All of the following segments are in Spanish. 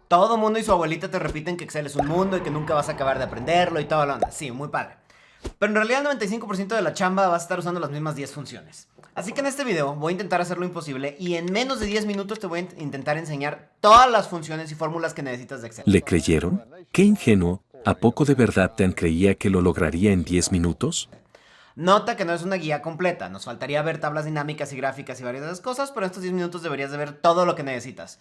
Todo mundo y su abuelita te repiten que Excel es un mundo y que nunca vas a acabar de aprenderlo y toda la onda. Sí, muy padre. Pero en realidad el 95% de la chamba vas a estar usando las mismas 10 funciones. Así que en este video voy a intentar hacer lo imposible y en menos de 10 minutos te voy a intentar enseñar todas las funciones y fórmulas que necesitas de Excel. ¿Le creyeron? ¡Qué ingenuo! ¿A poco de verdad Tan creía que lo lograría en 10 minutos? Nota que no es una guía completa, nos faltaría ver tablas dinámicas y gráficas y varias de esas cosas, pero en estos 10 minutos deberías de ver todo lo que necesitas.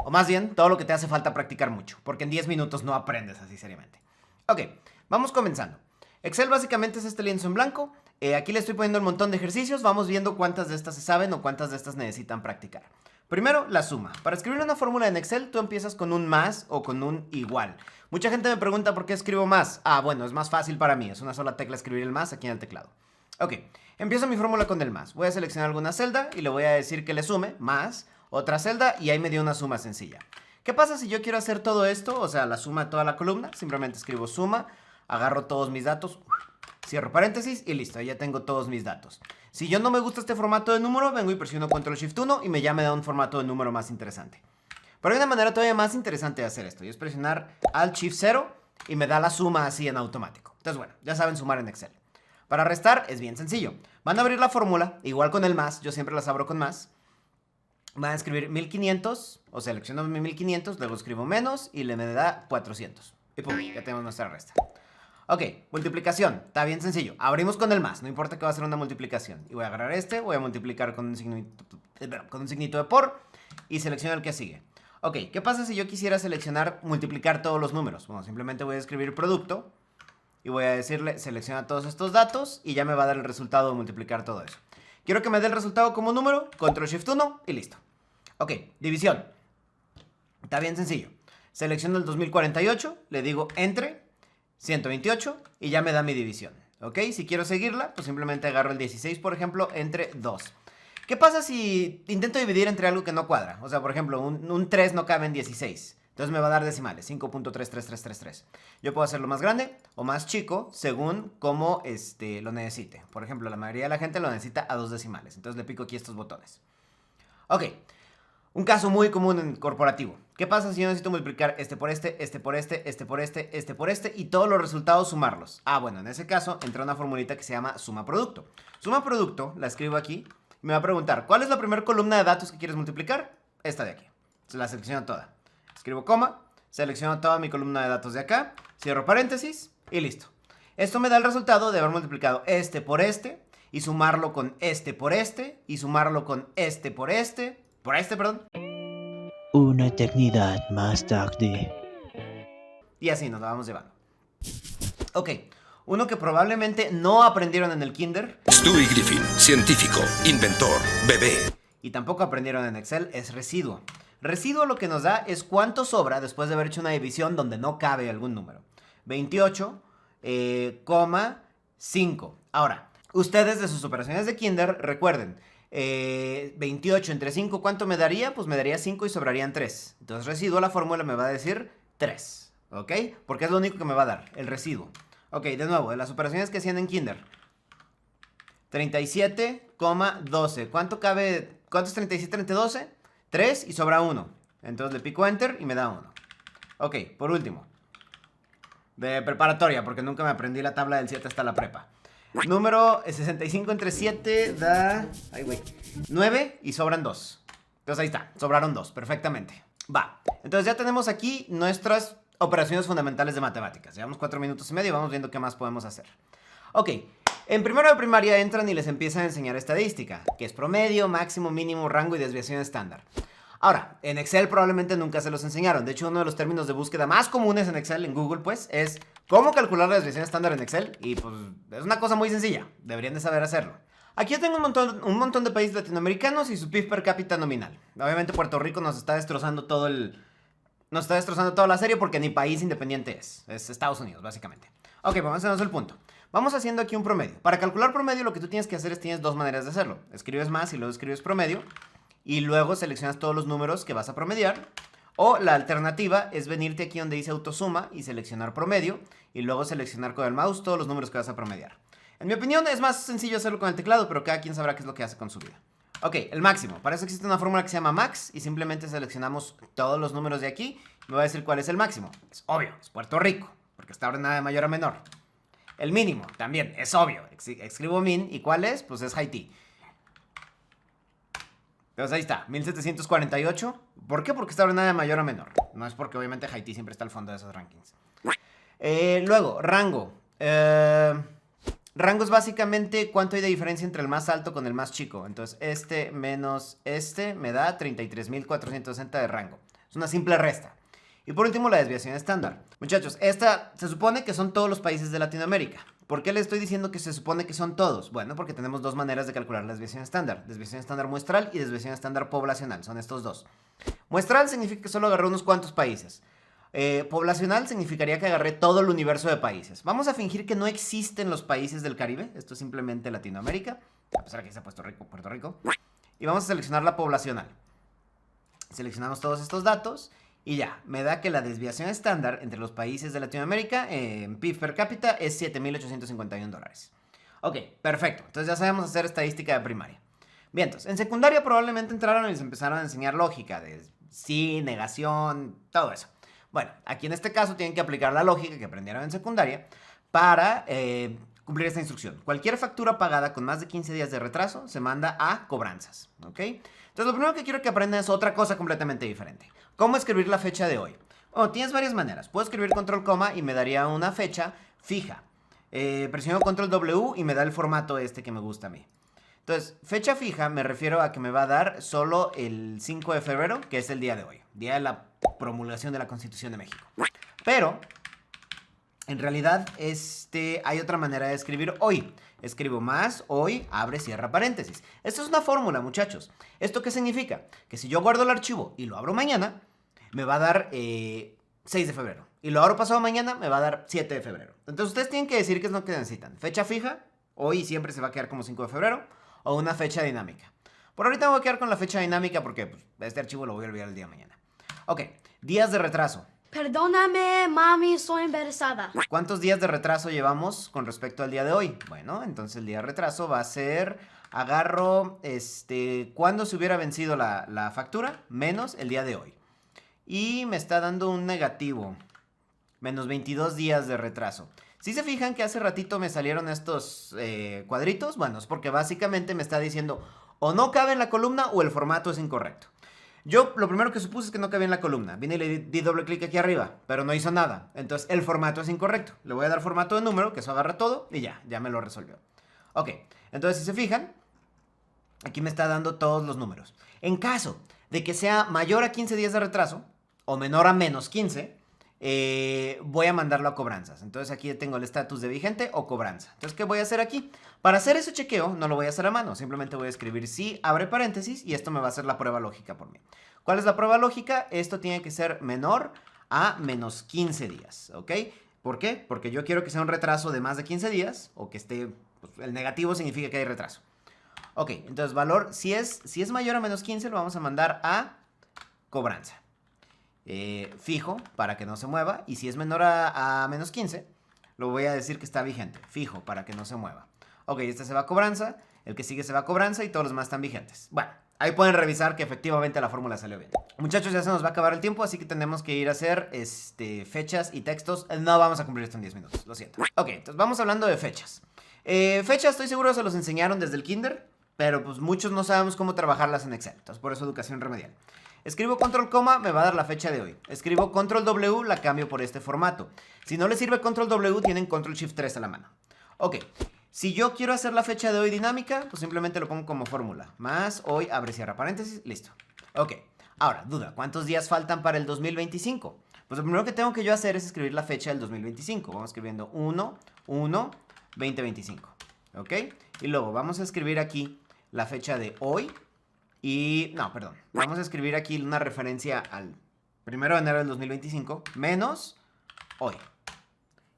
O más bien, todo lo que te hace falta practicar mucho, porque en 10 minutos no aprendes así seriamente. Ok, vamos comenzando. Excel básicamente es este lienzo en blanco. Aquí le estoy poniendo un montón de ejercicios, vamos viendo cuántas de estas se saben o cuántas de estas necesitan practicar. Primero, la suma. Para escribir una fórmula en Excel, tú empiezas con un más o con un igual. Mucha gente me pregunta por qué escribo más. Ah, bueno, es más fácil para mí. Es una sola tecla escribir el más aquí en el teclado. Ok, empiezo mi fórmula con el más. Voy a seleccionar alguna celda y le voy a decir que le sume más otra celda y ahí me dio una suma sencilla. ¿Qué pasa si yo quiero hacer todo esto? O sea, la suma de toda la columna. Simplemente escribo suma, agarro todos mis datos, cierro paréntesis y listo, ya tengo todos mis datos. Si yo no me gusta este formato de número, vengo y presiono Control-Shift-1 y ya me da un formato de número más interesante. Pero hay una manera todavía más interesante de hacer esto, y es presionar Alt-Shift-0 y me da la suma así en automático. Entonces, bueno, ya saben sumar en Excel. Para restar es bien sencillo. Van a abrir la fórmula, igual con el más, yo siempre las abro con más. Van a escribir 1500, o selecciono mi 1500, luego escribo menos y me da 400. Y pum, ya tenemos nuestra resta. Ok, multiplicación, está bien sencillo. Abrimos con el más, no importa que va a ser una multiplicación. Y voy a agarrar este, voy a multiplicar con un signito de por y selecciono el que sigue. Ok, ¿qué pasa si yo quisiera seleccionar, multiplicar todos los números? Bueno, simplemente voy a escribir producto y voy a decirle selecciona todos estos datos y ya me va a dar el resultado de multiplicar todo eso. Quiero que me dé el resultado como número, Control-Shift-1 y listo. Ok, división. Está bien sencillo. Selecciono el 2048, le digo entre 128 y ya me da mi división. Ok, si quiero seguirla, pues simplemente agarro el 16, por ejemplo, entre 2. ¿Qué pasa si intento dividir entre algo que no cuadra? O sea, por ejemplo, un 3 no cabe en 16. Entonces me va a dar decimales, 5.33333. Yo puedo hacerlo más grande o más chico según cómo lo necesite. Por ejemplo, la mayoría de la gente lo necesita a 2 decimales. Entonces le pico aquí estos botones. Ok. Un caso muy común en corporativo. ¿Qué pasa si yo necesito multiplicar este por este, este por este, este por este, este por este y todos los resultados sumarlos? Ah, bueno, en ese caso entra una formulita que se llama suma producto. Suma producto, la escribo aquí y me va a preguntar, ¿cuál es la primera columna de datos que quieres multiplicar? Esta de aquí. Se la selecciono toda. Escribo coma, selecciono toda mi columna de datos de acá, cierro paréntesis y listo. Esto me da el resultado de haber multiplicado este por este y sumarlo con este por este y sumarlo con este por este. Por este, perdón. Una eternidad más tarde. Y así nos la vamos llevando. Ok, uno que probablemente no aprendieron en el kinder. Stewie Griffin, científico, inventor, bebé. Y tampoco aprendieron en Excel es residuo. Residuo lo que nos da es cuánto sobra después de haber hecho una división donde no cabe algún número. 28, 5. Ahora, ustedes de sus operaciones de kinder recuerden. 28 entre 5, ¿cuánto me daría? Pues me daría 5 y sobrarían 3. Entonces residuo, la fórmula me va a decir 3. ¿Ok? Porque es lo único que me va a dar, el residuo. Ok, de nuevo, de las operaciones que hacían en kinder. 37,12. ¿Cuánto cabe? ¿Cuánto es 37 entre 12? 3 y sobra 1. Entonces le pico enter y me da 1. Ok, por último. De preparatoria, porque nunca me aprendí la tabla del 7 hasta la prepa. Número 65 entre 7 da... Ay, güey. 9 y sobran 2. Entonces ahí está, sobraron 2, perfectamente. Va, entonces ya tenemos aquí nuestras operaciones fundamentales de matemáticas. Llevamos 4 minutos y medio y vamos viendo qué más podemos hacer. Ok, en primero de primaria entran y les empiezan a enseñar estadística, que es promedio, máximo, mínimo, rango y desviación estándar. Ahora, en Excel probablemente nunca se los enseñaron. De hecho, uno de los términos de búsqueda más comunes en Excel, en Google, pues, es cómo calcular la desviación estándar en Excel. Y pues es una cosa muy sencilla. Deberían de saber hacerlo. Aquí yo tengo un montón de países latinoamericanos y su PIB per cápita nominal. Obviamente Puerto Rico nos está destrozando toda la serie porque ni país independiente es. Es Estados Unidos, básicamente. Ok, vamos a hacernos el punto. Vamos haciendo aquí un promedio. Para calcular promedio lo que tú tienes que hacer es tienes dos maneras de hacerlo. Escribes más y luego escribes promedio. Y luego seleccionas todos los números que vas a promediar. O la alternativa es venirte aquí donde dice autosuma y seleccionar promedio. Y luego seleccionar con el mouse todos los números que vas a promediar. En mi opinión es más sencillo hacerlo con el teclado, pero cada quien sabrá qué es lo que hace con su vida. Ok, el máximo. Para eso existe una fórmula que se llama max y simplemente seleccionamos todos los números de aquí me va a decir cuál es el máximo. Es obvio, es Puerto Rico, porque está ordenada de mayor a menor. El mínimo, también, es obvio. Escribo min, ¿y cuál es? Pues es Haití. Entonces ahí está, 1748. ¿Por qué? Porque está ordenada de mayor a menor. No es porque obviamente Haití siempre está al fondo de esos rankings. Luego, rango. Rango es básicamente cuánto hay de diferencia entre el más alto con el más chico. Entonces, este menos este me da 33.460 de rango. Es una simple resta. Y por último, la desviación estándar. Muchachos, esta se supone que son todos los países de Latinoamérica. ¿Por qué le estoy diciendo que se supone que son todos? Bueno, porque tenemos dos maneras de calcular la desviación estándar. Desviación estándar muestral y desviación estándar poblacional. Son estos dos. Muestral significa que solo agarré unos cuantos países. Poblacional significaría que agarré todo el universo de países. Vamos a fingir que no existen los países del Caribe. Esto es simplemente Latinoamérica. A pesar de que dice Puerto Rico. Y vamos a seleccionar la poblacional. Seleccionamos todos estos datos. Y ya, me da que la desviación estándar entre los países de Latinoamérica en PIB per cápita es $7.851. Ok, perfecto. Entonces ya sabemos hacer estadística de primaria. Bien, entonces, en secundaria probablemente entraron y les empezaron a enseñar lógica de sí, negación, todo eso. Bueno, aquí en este caso tienen que aplicar la lógica que aprendieron en secundaria para cumplir esta instrucción. Cualquier factura pagada con más de 15 días de retraso se manda a cobranzas, ¿ok? Entonces lo primero que quiero que aprendan es otra cosa completamente diferente. ¿Cómo escribir la fecha de hoy? Bueno, tienes varias maneras. Puedo escribir control coma y me daría una fecha fija. Presiono control W y me da el formato este que me gusta a mí. Entonces, fecha fija me refiero a que me va a dar solo el 5 de febrero, que es el día de hoy. Día de la promulgación de la Constitución de México. Pero, en realidad, hay otra manera de escribir hoy. Escribo más, hoy, abre, cierra paréntesis. Esto es una fórmula, muchachos. ¿Esto qué significa? Que si yo guardo el archivo y lo abro mañana, me va a dar 6 de febrero. Y lo abro pasado mañana, me va a dar 7 de febrero. Entonces ustedes tienen que decir qué es lo que necesitan. Fecha fija, hoy siempre se va a quedar como 5 de febrero, o una fecha dinámica. Por ahorita me voy a quedar con la fecha dinámica porque pues, este archivo lo voy a olvidar el día de mañana. Ok, días de retraso. Perdóname, mami, estoy embarazada. ¿Cuántos días de retraso llevamos con respecto al día de hoy? Bueno, entonces el día de retraso va a ser, agarro, ¿cuándo se hubiera vencido la factura? Menos el día de hoy. Y me está dando un negativo, menos 22 días de retraso. Si se fijan que hace ratito me salieron estos cuadritos, bueno, es porque básicamente me está diciendo o no cabe en la columna o el formato es incorrecto. Yo lo primero que supuse es que no cabía en la columna. Vine y le di doble clic aquí arriba, pero no hizo nada. Entonces el formato es incorrecto. Le voy a dar formato de número, que eso agarra todo, y ya me lo resolvió. Ok, entonces si se fijan, aquí me está dando todos los números. En caso de que sea mayor a 15 días de retraso, o menor a menos 15, voy a mandarlo a cobranzas. Entonces aquí tengo el estatus de vigente o cobranza. Entonces, ¿qué voy a hacer aquí? Para hacer ese chequeo, no lo voy a hacer a mano. Simplemente voy a escribir sí, abre paréntesis, y esto me va a hacer la prueba lógica por mí. ¿Cuál es la prueba lógica? Esto tiene que ser menor a menos 15 días, ¿ok? ¿Por qué? Porque yo quiero que sea un retraso de más de 15 días, o que esté, pues, el negativo significa que hay retraso. Ok, entonces valor, si es mayor a menos 15, lo vamos a mandar a cobranza. Fijo, para que no se mueva. Y si es menor a menos 15, lo voy a decir que está vigente. Fijo, para que no se mueva. Ok, este se va a cobranza, el que sigue se va a cobranza y todos los demás están vigentes. Bueno, ahí pueden revisar que efectivamente la fórmula salió bien. Muchachos, ya se nos va a acabar el tiempo, así que tenemos que ir a hacer fechas y textos. No vamos a cumplir esto en 10 minutos, lo siento. Ok, entonces vamos hablando de fechas. Fechas, estoy seguro se los enseñaron desde el kinder, pero pues muchos no sabemos cómo trabajarlas en Excel. Entonces por eso educación remedial. Escribo control coma, me va a dar la fecha de hoy. Escribo control W, la cambio por este formato. Si no les sirve control W, tienen control shift 3 a la mano. Ok, si yo quiero hacer la fecha de hoy dinámica, pues simplemente lo pongo como fórmula. Más hoy, abre, cierra paréntesis, listo. Ok, ahora, duda, ¿cuántos días faltan para el 2025? Pues lo primero que tengo que yo hacer es escribir la fecha del 2025. Vamos escribiendo 1/1/2025. ¿Ok? Y luego vamos a escribir aquí la fecha de hoy. Y, no, perdón, vamos a escribir aquí una referencia al 1 de enero del 2025 menos hoy.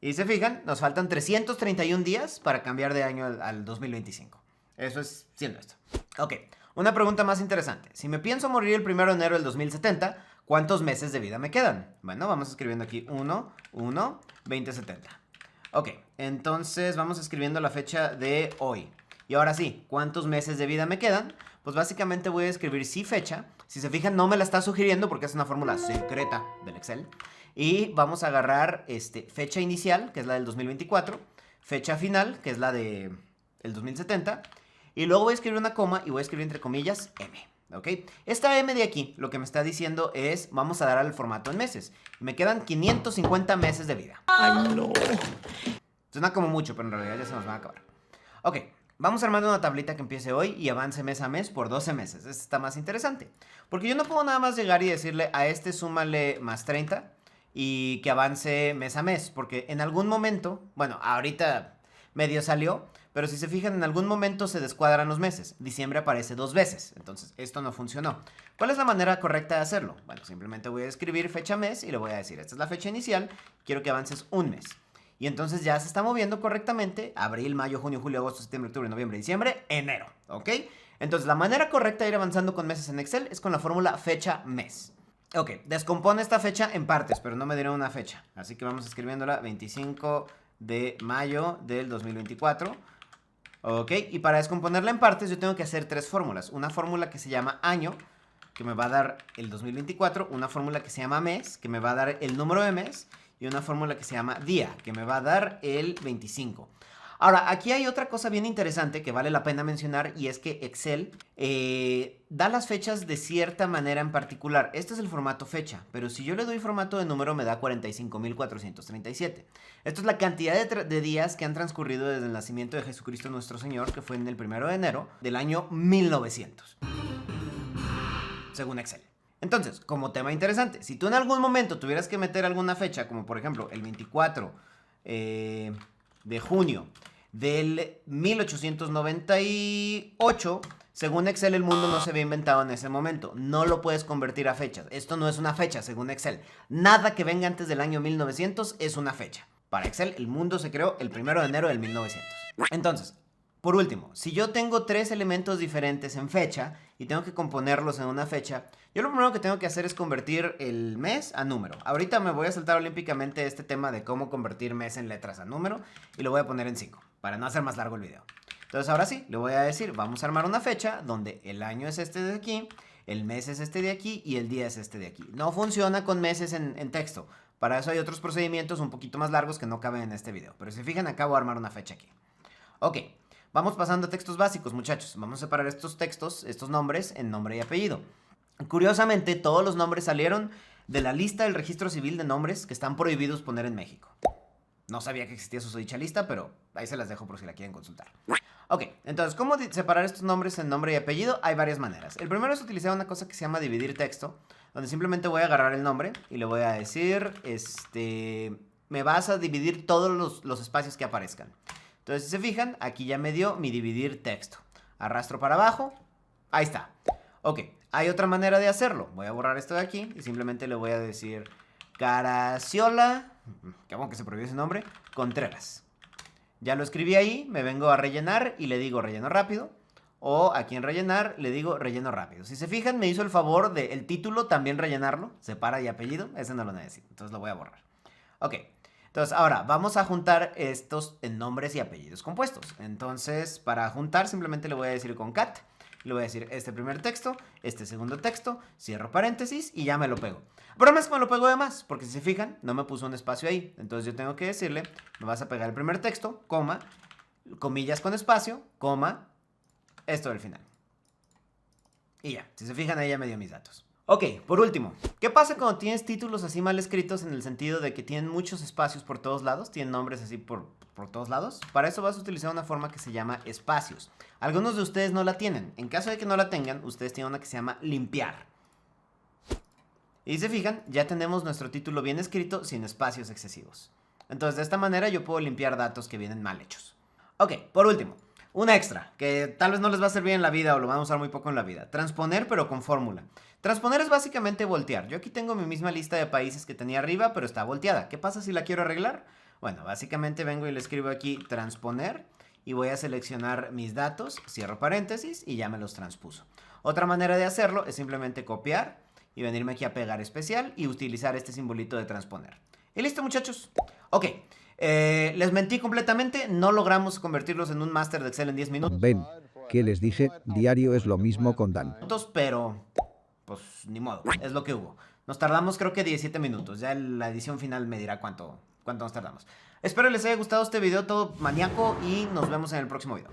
Y se fijan, nos faltan 331 días para cambiar de año al 2025. Eso es siendo esto. Ok, una pregunta más interesante. Si me pienso morir el 1 de enero del 2070, ¿cuántos meses de vida me quedan? Bueno, vamos escribiendo aquí 1/1/2070. Ok, entonces vamos escribiendo la fecha de hoy. Y ahora sí, ¿cuántos meses de vida me quedan? pues básicamente voy a escribir sí fecha. Si se fijan, no me la está sugiriendo porque es una fórmula secreta del Excel. Y vamos a agarrar fecha inicial, que es la del 2024, fecha final, que es la del 2070, y luego voy a escribir una coma y voy a escribir entre comillas M. ¿Ok? Esta M de aquí lo que me está diciendo es, vamos a dar al formato en meses. Me quedan 550 meses de vida. ¡Ay, no! Suena como mucho, pero en realidad ya se nos van a acabar. Ok, vamos armando una tablita que empiece hoy y avance mes a mes por 12 meses. Esta está más interesante. Porque yo no puedo nada más llegar y decirle a súmale más 30 y que avance mes a mes. Porque en algún momento, bueno, ahorita medio salió, pero si se fijan, en algún momento se descuadran los meses. Diciembre aparece 2 veces, entonces esto no funcionó. ¿Cuál es la manera correcta de hacerlo? Bueno, simplemente voy a escribir fecha mes y le voy a decir, esta es la fecha inicial, quiero que avances un mes. Y entonces ya se está moviendo correctamente, abril, mayo, junio, julio, agosto, septiembre, octubre, noviembre, diciembre, enero, ¿ok? Entonces la manera correcta de ir avanzando con meses en Excel es con la fórmula fecha mes. Ok, descompone esta fecha en partes, pero no me dieron una fecha. Así que vamos escribiéndola 25 de mayo del 2024. Ok, y para descomponerla en partes yo tengo que hacer 3 fórmulas. Una fórmula que se llama año, que me va a dar el 2024. Una fórmula que se llama mes, que me va a dar el número de mes. Y una fórmula que se llama día, que me va a dar el 25. Ahora, aquí hay otra cosa bien interesante que vale la pena mencionar, y es que Excel da las fechas de cierta manera en particular. Este es el formato fecha, pero si yo le doy formato de número me da 45.437. Esto es la cantidad de días que han transcurrido desde el nacimiento de Jesucristo nuestro Señor, que fue en el 1 de enero del año 1900, según Excel. Entonces, como tema interesante, si tú en algún momento tuvieras que meter alguna fecha, como por ejemplo el 24 de junio del 1898, según Excel el mundo no se había inventado en ese momento. No lo puedes convertir a fechas. Esto no es una fecha, según Excel. Nada que venga antes del año 1900 es una fecha. Para Excel, el mundo se creó el 1 de enero del 1900. Entonces, por último, si yo tengo 3 elementos diferentes en fecha y tengo que componerlos en una fecha, yo lo primero que tengo que hacer es convertir el mes a número. Ahorita me voy a saltar olímpicamente este tema de cómo convertir mes en letras a número y lo voy a poner en 5, para no hacer más largo el video. Entonces ahora sí, le voy a decir, vamos a armar una fecha donde el año es este de aquí, el mes es este de aquí y el día es este de aquí. No funciona con meses en texto. Para eso hay otros procedimientos un poquito más largos que no caben en este video. Pero si se fijan, acabo de armar una fecha aquí. Ok. Vamos pasando a textos básicos, muchachos. Vamos a separar estos textos, estos nombres, en nombre y apellido. Curiosamente, todos los nombres salieron de la lista del registro civil de nombres que están prohibidos poner en México. No sabía que existía dicha lista, pero ahí se las dejo por si la quieren consultar. Ok, entonces, ¿cómo separar estos nombres en nombre y apellido? Hay varias maneras. El primero es utilizar una cosa que se llama dividir texto, donde simplemente voy a agarrar el nombre y le voy a decir, me vas a dividir todos los espacios que aparezcan. Entonces, si se fijan, aquí ya me dio mi dividir texto. Arrastro para abajo. Ahí está. Ok, hay otra manera de hacerlo. Voy a borrar esto de aquí y simplemente le voy a decir Caraciola, qué bueno que se prohibió ese nombre, Contreras. Ya lo escribí ahí, me vengo a rellenar y le digo relleno rápido. O aquí en rellenar le digo relleno rápido. Si se fijan, me hizo el favor de el título también rellenarlo. Separa y apellido, ese no lo necesito. Entonces lo voy a borrar. Ok. Entonces, ahora vamos a juntar estos en nombres y apellidos compuestos. Entonces, para juntar simplemente le voy a decir concat. Le voy a decir este primer texto, este segundo texto, cierro paréntesis y ya me lo pego. El problema es que me lo pego de más, porque si se fijan, no me puso un espacio ahí. Entonces yo tengo que decirle, me vas a pegar el primer texto, coma, comillas con espacio, coma, esto del final. Y ya, si se fijan ahí ya me dio mis datos. Ok, por último, ¿qué pasa cuando tienes títulos así mal escritos en el sentido de que tienen muchos espacios por todos lados? Tienen nombres así por todos lados. Para eso vas a utilizar una forma que se llama espacios. Algunos de ustedes no la tienen. En caso de que no la tengan, ustedes tienen una que se llama limpiar. Y si se fijan, ya tenemos nuestro título bien escrito sin espacios excesivos. Entonces, de esta manera yo puedo limpiar datos que vienen mal hechos. Ok, por último, un extra, que tal vez no les va a servir en la vida o lo van a usar muy poco en la vida. Transponer, pero con fórmula. Transponer es básicamente voltear. Yo aquí tengo mi misma lista de países que tenía arriba, pero está volteada. ¿Qué pasa si la quiero arreglar? Bueno, básicamente vengo y le escribo aquí transponer y voy a seleccionar mis datos, cierro paréntesis y ya me los transpuso. Otra manera de hacerlo es simplemente copiar y venirme aquí a pegar especial y utilizar este simbolito de transponer. Y listo, muchachos. Ok. Les mentí completamente, no logramos convertirlos en un máster de Excel en 10 minutos. Ven, ¿Qué les dije? Diario es lo mismo con Dan. Pero pues ni modo, es lo que hubo. Nos tardamos creo que 17 minutos. Ya la edición final me dirá cuánto nos tardamos. Espero les haya gustado este video todo maníaco y nos vemos en el próximo video.